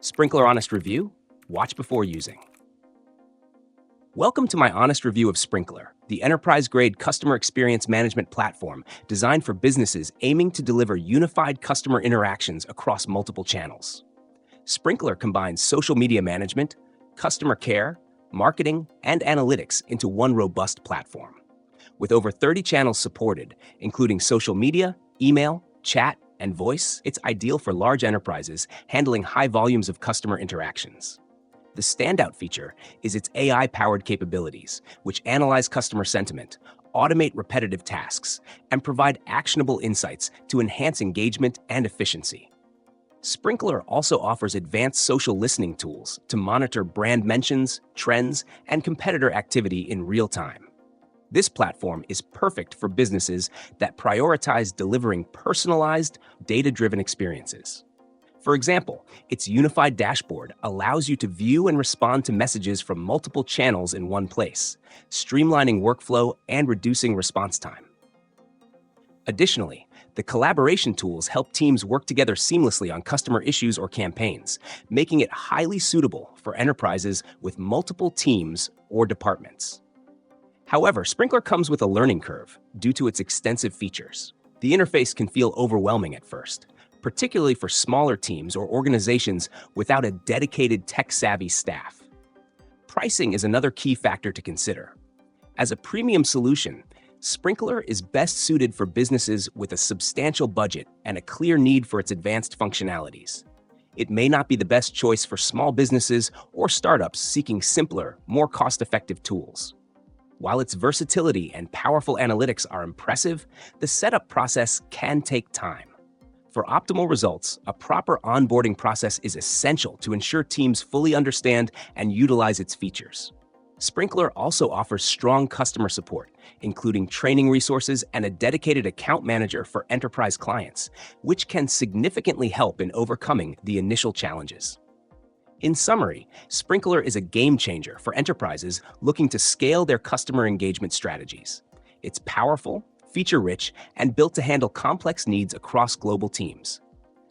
Sprinklr Honest Review, watch before using. Welcome to my honest review of Sprinklr, the enterprise-grade customer experience management platform designed for businesses aiming to deliver unified customer interactions across multiple channels. Sprinklr combines social media management, customer care, marketing, and analytics into one robust platform. With over 30 channels supported, including social media, email, chat, and voice, it's ideal for large enterprises handling high volumes of customer interactions. The standout feature is its AI-powered capabilities, which analyze customer sentiment, automate repetitive tasks, and provide actionable insights to enhance engagement and efficiency. Sprinklr also offers advanced social listening tools to monitor brand mentions, trends, and competitor activity in real time. This platform is perfect for businesses that prioritize delivering personalized, data-driven experiences. For example, its unified dashboard allows you to view and respond to messages from multiple channels in one place, streamlining workflow and reducing response time. Additionally, the collaboration tools help teams work together seamlessly on customer issues or campaigns, making it highly suitable for enterprises with multiple teams or departments. However, Sprinklr comes with a learning curve due to its extensive features. The interface can feel overwhelming at first, particularly for smaller teams or organizations without a dedicated tech-savvy staff. Pricing is another key factor to consider. As a premium solution, Sprinklr is best suited for businesses with a substantial budget and a clear need for its advanced functionalities. It may not be the best choice for small businesses or startups seeking simpler, more cost-effective tools. While its versatility and powerful analytics are impressive, the setup process can take time. For optimal results, a proper onboarding process is essential to ensure teams fully understand and utilize its features. Sprinklr also offers strong customer support, including training resources and a dedicated account manager for enterprise clients, which can significantly help in overcoming the initial challenges. In summary, Sprinklr is a game changer for enterprises looking to scale their customer engagement strategies. It's powerful, feature-rich, and built to handle complex needs across global teams.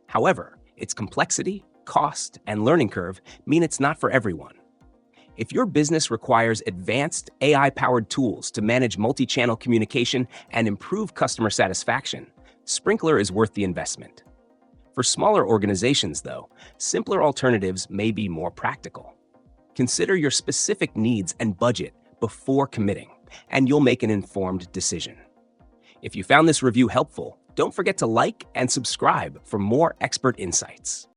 However, its complexity, cost, and learning curve mean it's not for everyone. If your business requires advanced AI-powered tools to manage multi-channel communication and improve customer satisfaction, Sprinklr is worth the investment. For smaller organizations, though, simpler alternatives may be more practical. Consider your specific needs and budget before committing, and you'll make an informed decision. If you found this review helpful, don't forget to like and subscribe for more expert insights.